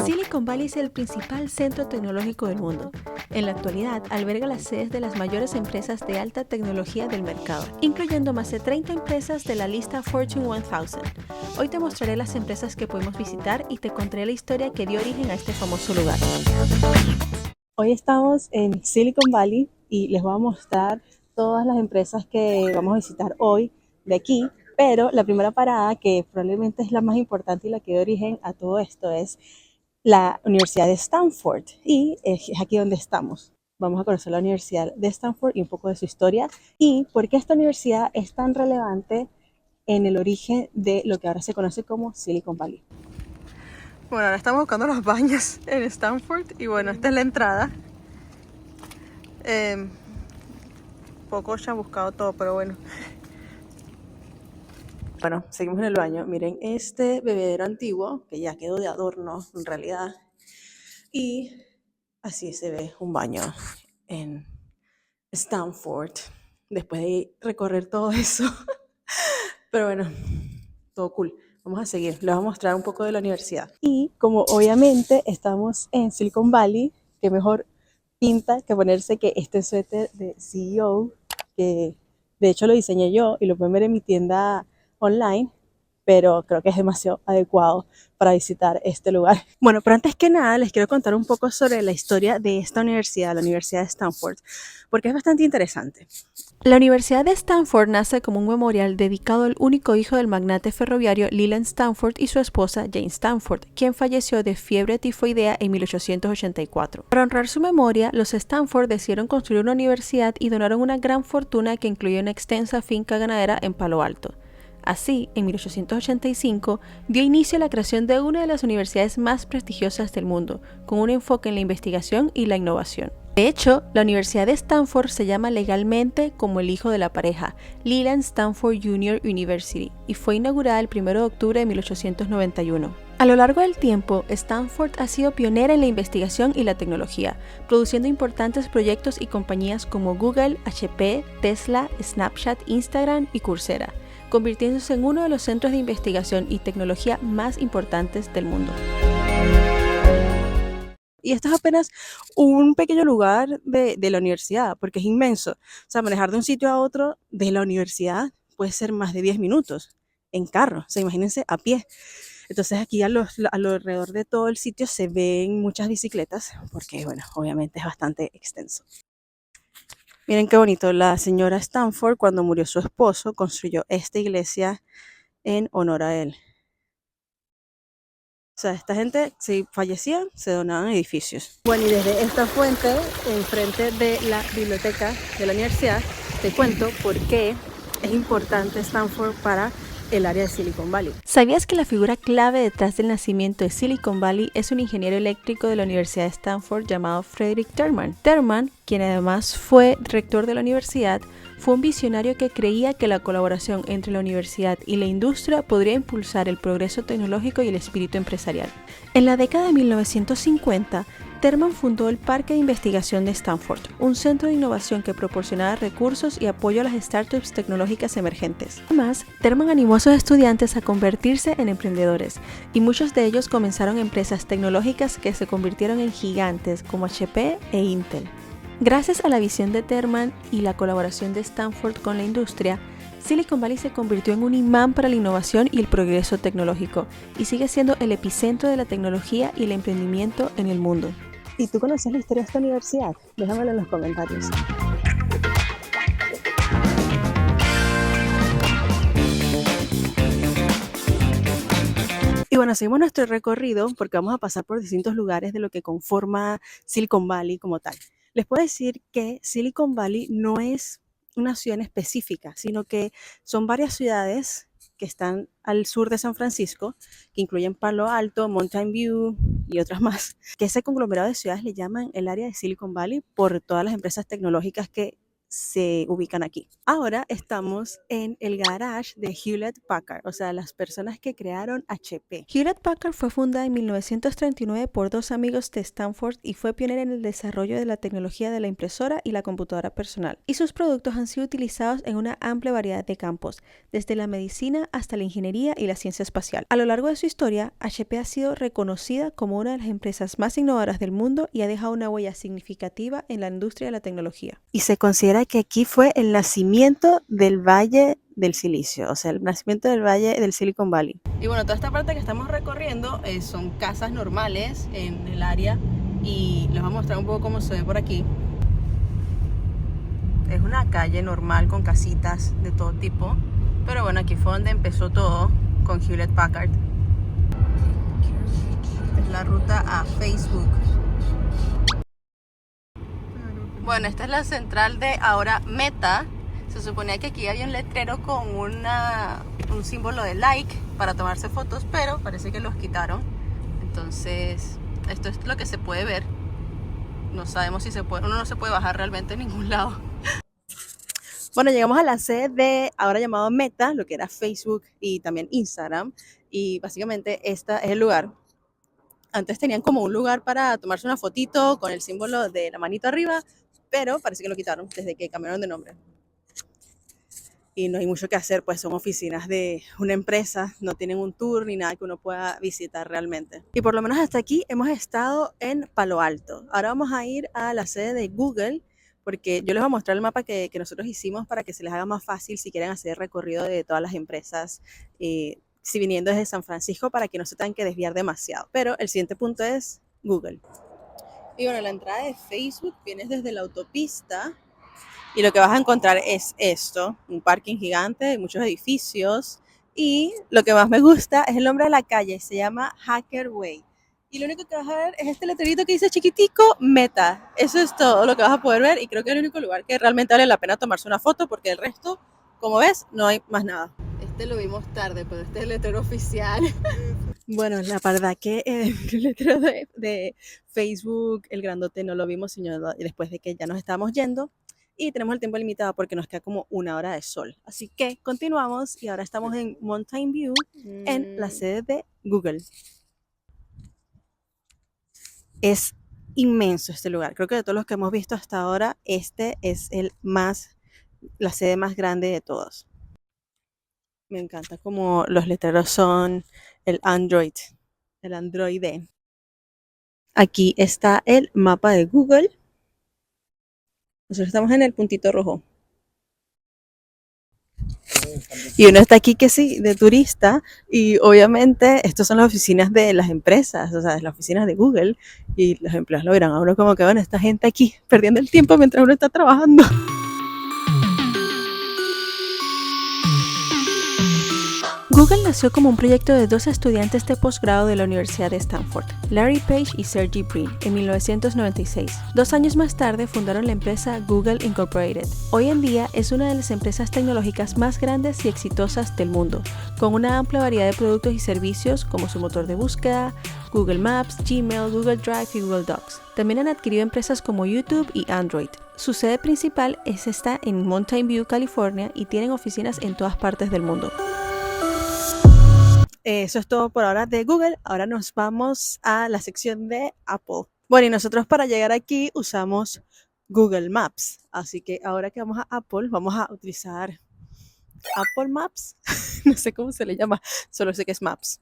Silicon Valley es el principal centro tecnológico del mundo. En la actualidad, alberga las sedes de las mayores empresas de alta tecnología del mercado, incluyendo más de 30 empresas de la lista Fortune 1000. Hoy te mostraré las empresas que podemos visitar y te contaré la historia que dio origen a este famoso lugar. Hoy estamos en Silicon Valley y les voy a mostrar todas las empresas que vamos a visitar hoy de aquí, pero la primera parada, que probablemente es la más importante y la que dio origen a todo esto, es la Universidad de Stanford, y es aquí donde estamos. Vamos a conocer la Universidad de Stanford y un poco de su historia y por qué esta universidad es tan relevante en el origen de lo que ahora se conoce como Silicon Valley. Bueno, ahora estamos buscando los baños en Stanford y bueno, esta es la entrada. Poco ya han buscado todo, pero bueno. Bueno, seguimos en el baño. Miren este bebedero antiguo, que ya quedó de adorno en realidad. Y así se ve un baño en Stanford, después de recorrer todo eso. Pero bueno, todo cool. Vamos a seguir. Les voy a mostrar un poco de la universidad. Y como obviamente estamos en Silicon Valley, qué mejor pinta que ponerse que este suéter de CEO, que de hecho lo diseñé yo y lo pueden ver en mi tienda online, pero creo que es demasiado adecuado para visitar este lugar. Bueno, pero antes que nada les quiero contar un poco sobre la historia de esta universidad, la Universidad de Stanford, porque es bastante interesante. La Universidad de Stanford nace como un memorial dedicado al único hijo del magnate ferroviario Leland Stanford y su esposa Jane Stanford, quien falleció de fiebre tifoidea en 1884. Para honrar su memoria, los Stanford decidieron construir una universidad y donaron una gran fortuna que incluía una extensa finca ganadera en Palo Alto. Así, en 1885, dio inicio a la creación de una de las universidades más prestigiosas del mundo, con un enfoque en la investigación y la innovación. De hecho, la Universidad de Stanford se llama legalmente como el hijo de la pareja, Leland Stanford Junior University, y fue inaugurada el 1 de octubre de 1891. A lo largo del tiempo, Stanford ha sido pionera en la investigación y la tecnología, produciendo importantes proyectos y compañías como Google, HP, Tesla, Snapchat, Instagram y Coursera, convirtiéndose en uno de los centros de investigación y tecnología más importantes del mundo. Y esto es apenas un pequeño lugar de la universidad, porque es inmenso. O sea, manejar de un sitio a otro de la universidad puede ser más de 10 minutos en carro. O sea, imagínense a pie. Entonces aquí a lo alrededor de todo el sitio se ven muchas bicicletas, porque bueno, obviamente es bastante extenso. Miren qué bonito, la señora Stanford, cuando murió su esposo, construyó esta iglesia en honor a él. O sea, esta gente, si fallecían, se donaban edificios. Bueno, y desde esta fuente, enfrente de la biblioteca de la universidad, te cuento por qué es importante Stanford para el área de Silicon Valley. ¿Sabías que la figura clave detrás del nacimiento de Silicon Valley es un ingeniero eléctrico de la Universidad de Stanford llamado Frederick Terman? Terman, quien además fue rector de la universidad, fue un visionario que creía que la colaboración entre la universidad y la industria podría impulsar el progreso tecnológico y el espíritu empresarial. En la década de 1950, Terman fundó el Parque de Investigación de Stanford, un centro de innovación que proporcionaba recursos y apoyo a las startups tecnológicas emergentes. Además, Terman animó a sus estudiantes a convertirse en emprendedores, y muchos de ellos comenzaron empresas tecnológicas que se convirtieron en gigantes como HP e Intel. Gracias a la visión de Terman y la colaboración de Stanford con la industria, Silicon Valley se convirtió en un imán para la innovación y el progreso tecnológico, y sigue siendo el epicentro de la tecnología y el emprendimiento en el mundo. ¿Y tú conoces la historia de esta universidad? Déjamelo en los comentarios. Y bueno, seguimos nuestro recorrido porque vamos a pasar por distintos lugares de lo que conforma Silicon Valley como tal. Les puedo decir que Silicon Valley no es una ciudad en específica, sino que son varias ciudades que están al sur de San Francisco, que incluyen Palo Alto, Mountain View y otras más, que ese conglomerado de ciudades le llaman el área de Silicon Valley por todas las empresas tecnológicas que se ubican aquí. Ahora estamos en el garage de Hewlett Packard, o sea, las personas que crearon HP. Hewlett Packard fue fundada en 1939 por dos amigos de Stanford y fue pionera en el desarrollo de la tecnología de la impresora y la computadora personal. Y sus productos han sido utilizados en una amplia variedad de campos, desde la medicina hasta la ingeniería y la ciencia espacial. A lo largo de su historia, HP ha sido reconocida como una de las empresas más innovadoras del mundo y ha dejado una huella significativa en la industria de la tecnología. Y se considera que aquí fue el nacimiento del Valle del Silicio, o sea, el nacimiento del Valle del Silicon Valley. Y bueno, toda esta parte que estamos recorriendo son casas normales en el área y les voy a mostrar un poco cómo se ve por aquí. Es una calle normal con casitas de todo tipo, pero bueno, aquí fue donde empezó todo con Hewlett Packard. Es la ruta a Facebook. Bueno, esta es la central de ahora Meta. Se suponía que aquí había un letrero con un símbolo de like para tomarse fotos, pero parece que los quitaron. Entonces, esto es lo que se puede ver. No sabemos si se puede, uno no se puede bajar realmente en ningún lado. Bueno, llegamos a la sede de ahora llamado Meta, lo que era Facebook y también Instagram. Y básicamente este es el lugar. Antes tenían como un lugar para tomarse una fotito con el símbolo de la manito arriba, pero parece que lo quitaron desde que cambiaron de nombre. Y no hay mucho que hacer, pues son oficinas de una empresa, no tienen un tour ni nada que uno pueda visitar realmente. Y por lo menos hasta aquí hemos estado en Palo Alto. Ahora vamos a ir a la sede de Google, porque yo les voy a mostrar el mapa que nosotros hicimos para que se les haga más fácil si quieren hacer el recorrido de todas las empresas, si viniendo desde San Francisco, para que no se tengan que desviar demasiado. Pero el siguiente punto es Google. Y bueno, la entrada de Facebook viene desde la autopista. Y lo que vas a encontrar es esto, un parking gigante, muchos edificios. Y lo que más me gusta es el nombre de la calle, se llama Hacker Way. Y lo único que vas a ver es este letrerito que dice chiquitico, Meta. Eso es todo lo que vas a poder ver y creo que es el único lugar que realmente vale la pena tomarse una foto porque el resto, como ves, no hay más nada. Este lo vimos tarde, pero este es el letrero oficial. Bueno, la verdad que el letrero de Facebook, el grandote, no lo vimos sino después de que ya nos estábamos yendo. Y tenemos el tiempo limitado porque nos queda como una hora de sol. Así que continuamos y ahora estamos en Mountain View, en la sede de Google. Es inmenso este lugar. Creo que de todos los que hemos visto hasta ahora, este es la sede más grande de todos. Me encanta como los letreros son el Android. Aquí está el mapa de Google. Nosotros estamos en el puntito rojo. Y uno está aquí que sí, de turista, y obviamente estas son las oficinas de las empresas, o sea, las oficinas de Google, y los empleados lo verán a uno como que, bueno, esta gente aquí perdiendo el tiempo mientras uno está trabajando. Google nació como un proyecto de dos estudiantes de posgrado de la Universidad de Stanford, Larry Page y Sergey Brin, en 1996. 2 años más tarde fundaron la empresa Google Incorporated. Hoy en día es una de las empresas tecnológicas más grandes y exitosas del mundo, con una amplia variedad de productos y servicios como su motor de búsqueda, Google Maps, Gmail, Google Drive y Google Docs. También han adquirido empresas como YouTube y Android. Su sede principal está en Mountain View, California, y tienen oficinas en todas partes del mundo. Eso es todo por ahora de Google. Ahora nos vamos a la sección de Apple. Bueno, y nosotros para llegar aquí usamos Google Maps. Así que ahora que vamos a Apple, vamos a utilizar Apple Maps. No sé cómo se le llama, solo sé que es Maps.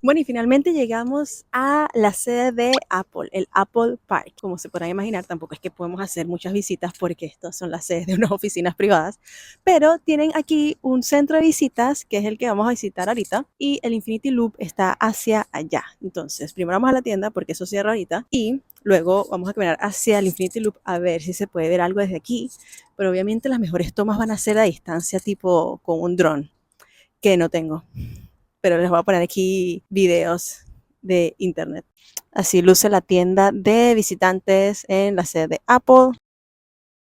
Bueno, y finalmente llegamos a la sede de Apple, el Apple Park. Como se podrán imaginar, tampoco es que podemos hacer muchas visitas porque estas son las sedes de unas oficinas privadas, pero tienen aquí un centro de visitas, que es el que vamos a visitar ahorita, y el Infinity Loop está hacia allá. Entonces, primero vamos a la tienda porque eso cierra ahorita, y luego vamos a caminar hacia el Infinity Loop a ver si se puede ver algo desde aquí, pero obviamente las mejores tomas van a ser a distancia, tipo con un dron, que no tengo. Pero les voy a poner aquí videos de internet. Así luce la tienda de visitantes en la sede de Apple,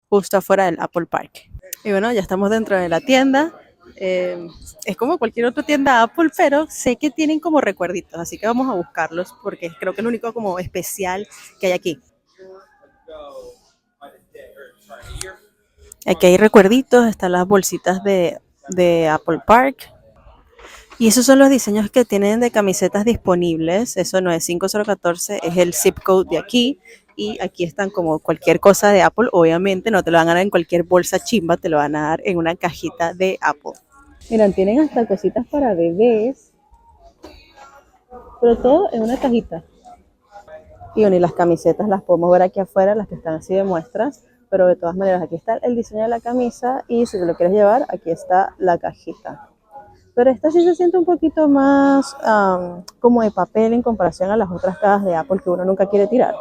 justo afuera del Apple Park. Y bueno, ya estamos dentro de la tienda. Es como cualquier otra tienda Apple, pero sé que tienen como recuerditos, así que vamos a buscarlos porque creo que es lo único como especial que hay aquí. Aquí hay recuerditos, están las bolsitas de Apple Park. Y esos son los diseños que tienen de camisetas disponibles. Eso no es 5014, es el zip code de aquí. Y aquí están como cualquier cosa de Apple. Obviamente no te lo van a dar en cualquier bolsa chimba, te lo van a dar en una cajita de Apple. Miren, tienen hasta cositas para bebés, pero todo en una cajita. Y bueno, y las camisetas las podemos ver aquí afuera, las que están así de muestras. Pero de todas maneras, aquí está el diseño de la camisa y si te lo quieres llevar, aquí está la cajita. Pero esta sí se siente un poquito más como de papel en comparación a las otras cajas de Apple que uno nunca quiere tirar.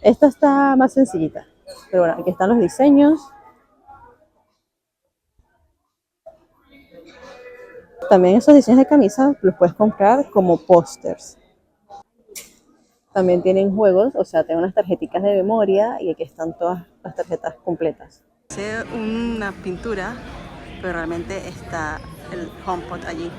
Esta está más sencillita. Pero bueno, aquí están los diseños. También esos diseños de camisa los puedes comprar como pósters. También tienen juegos, o sea, tienen unas tarjeticas de memoria y aquí están todas las tarjetas completas. Es una pintura, pero realmente está el HomePod allí.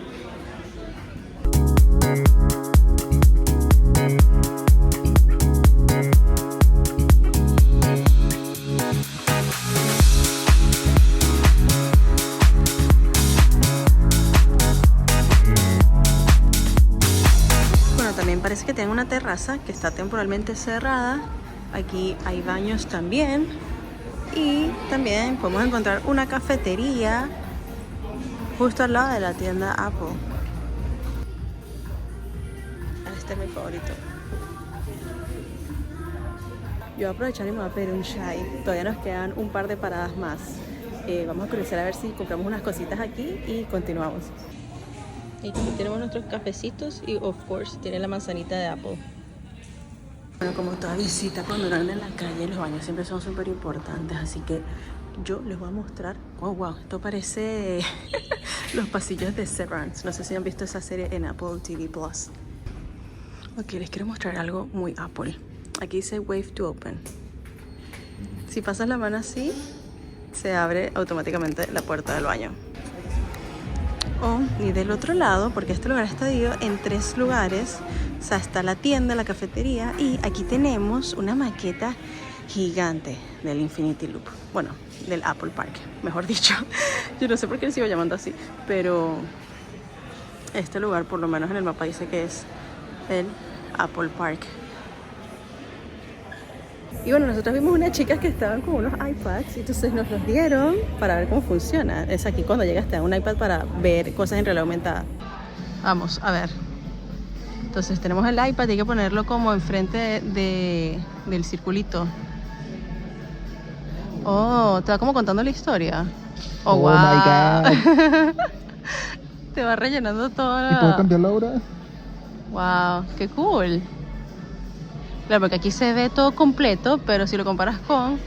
Bueno, también parece que tienen una terraza que está temporalmente cerrada. Aquí hay baños también. Y también podemos encontrar una cafetería justo al lado de la tienda Apple. Este es mi favorito. Yo voy a aprovechar y me voy a pedir un chai. Todavía nos quedan un par de paradas más. Vamos a cruzar a ver si compramos unas cositas aquí y continuamos. Y aquí tenemos nuestros cafecitos y, of course, tiene la manzanita de Apple. Bueno, como toda visita, cuando uno anda en la calle, los baños siempre son súper importantes, así que yo les voy a mostrar. Wow, esto parece los pasillos de Severance. No sé si han visto esa serie en Apple TV Plus. Ok, les quiero mostrar algo muy Apple. Aquí dice Wave to Open. Si pasas la mano así, se abre automáticamente la puerta del baño. Y del otro lado, porque este lugar está dividido en 3 lugares, o sea, está la tienda, la cafetería, y aquí tenemos una maqueta gigante del Infinity Loop. Bueno, del Apple Park, mejor dicho. Yo no sé por qué le sigo llamando así, pero este lugar, por lo menos en el mapa, dice que es el Apple Park. Y bueno, nosotros vimos unas chicas que estaban con unos iPads y entonces nos los dieron para ver cómo funciona. Es aquí cuando llegas te dan un iPad para ver cosas en realidad aumentada. Vamos, a ver. Entonces tenemos el iPad y hay que ponerlo como enfrente del circulito. Oh, te va como contando la historia. Oh, wow. My God. Te va rellenando todo. ¿Y puedo cambiar la hora? Wow, qué cool. Claro, porque aquí se ve todo completo, pero si lo comparas con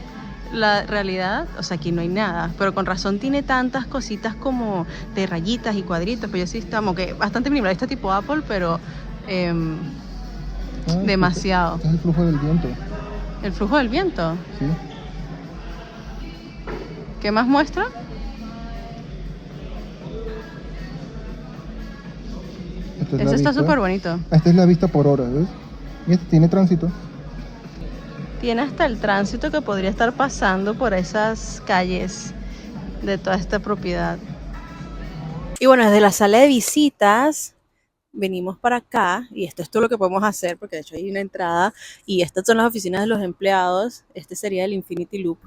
la realidad, o sea, aquí no hay nada. Pero con razón tiene tantas cositas como de rayitas y cuadritos. Pues yo sí estamos, que bastante minimalista tipo Apple, pero demasiado. Este es el flujo del viento. ¿El flujo del viento? Sí. ¿Qué más muestra? Eso está súper bonito. Esta es la vista por hora, ¿ves? Y este tiene tránsito. Tiene hasta el tránsito que podría estar pasando por esas calles de toda esta propiedad. Y bueno, desde la sala de visitas venimos para acá y esto es todo lo que podemos hacer porque de hecho hay una entrada y estas son las oficinas de los empleados. Este sería el Infinity Loop,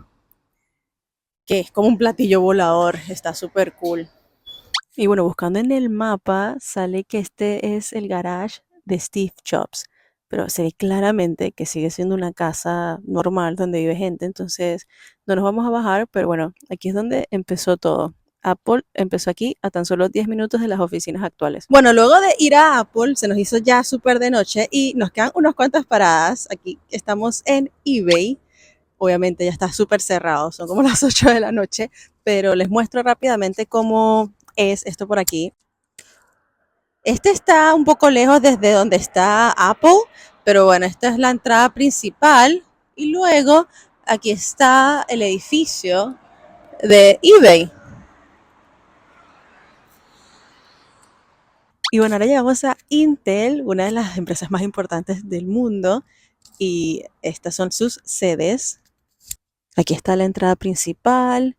que es como un platillo volador, está súper cool. Y bueno, buscando en el mapa sale que este es el garage de Steve Jobs, pero se ve claramente que sigue siendo una casa normal donde vive gente, entonces no nos vamos a bajar, pero bueno, aquí es donde empezó todo. Apple empezó aquí a tan solo 10 minutos de las oficinas actuales. Bueno, luego de ir a Apple se nos hizo ya súper de noche y nos quedan unas cuantas paradas. Aquí estamos en eBay. Obviamente ya está súper cerrado, son como las 8 de la noche, pero les muestro rápidamente cómo es esto por aquí. Este está un poco lejos desde donde está Apple, pero bueno, esta es la entrada principal y luego aquí está el edificio de eBay. Y bueno, ahora llegamos a Intel, una de las empresas más importantes del mundo, y estas son sus sedes. Aquí está la entrada principal,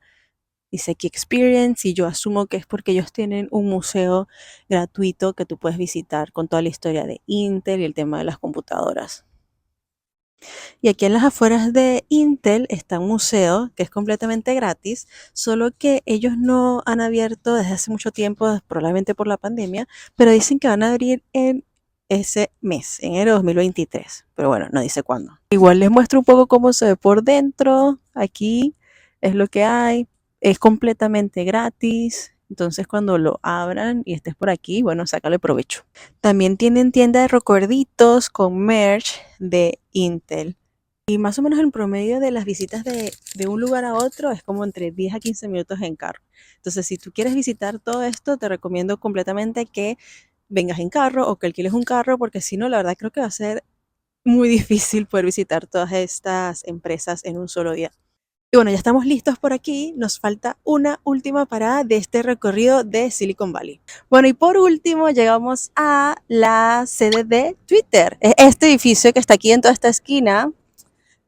dice aquí Experience, y yo asumo que es porque ellos tienen un museo gratuito que tú puedes visitar con toda la historia de Intel y el tema de las computadoras. Y aquí en las afueras de Intel está un museo que es completamente gratis, solo que ellos no han abierto desde hace mucho tiempo, probablemente por la pandemia, pero dicen que van a abrir en ese mes, en enero de 2023. Pero bueno, no dice cuándo. Igual les muestro un poco cómo se ve por dentro. Aquí es lo que hay. Es completamente gratis. Entonces cuando lo abran y estés por aquí, bueno, sácale provecho. También tienen tienda de recuerditos con merch de Intel. Y más o menos el promedio de las visitas de un lugar a otro es como entre 10 a 15 minutos en carro. Entonces, si tú quieres visitar todo esto, te recomiendo completamente que vengas en carro o que alquiles un carro, porque si no, la verdad creo que va a ser muy difícil poder visitar todas estas empresas en un solo día. Y bueno, ya estamos listos por aquí. Nos falta una última parada de este recorrido de Silicon Valley. Bueno, y por último llegamos a la sede de Twitter. Es este edificio que está aquí en toda esta esquina.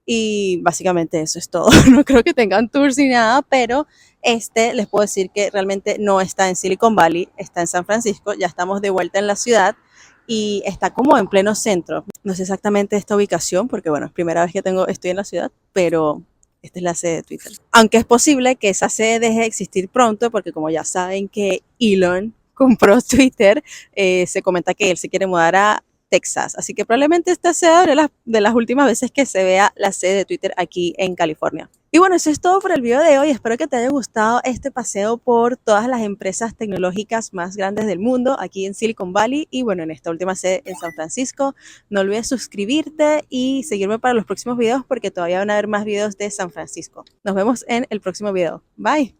Y básicamente eso es todo. No creo que tengan tours ni nada, pero les puedo decir que realmente no está en Silicon Valley, está en San Francisco. Ya estamos de vuelta en la ciudad y está como en pleno centro. No sé exactamente esta ubicación porque, bueno, es primera vez que estoy en la ciudad, pero esta es la sede de Twitter. Aunque es posible que esa sede deje de existir pronto porque, como ya saben que Elon compró Twitter, se comenta que él se quiere mudar a Texas. Así que probablemente esta sea de las últimas veces que se vea la sede de Twitter aquí en California. Y bueno, eso es todo por el video de hoy. Espero que te haya gustado este paseo por todas las empresas tecnológicas más grandes del mundo aquí en Silicon Valley y bueno, en esta última sede en San Francisco. No olvides suscribirte y seguirme para los próximos videos porque todavía van a haber más videos de San Francisco. Nos vemos en el próximo video. Bye.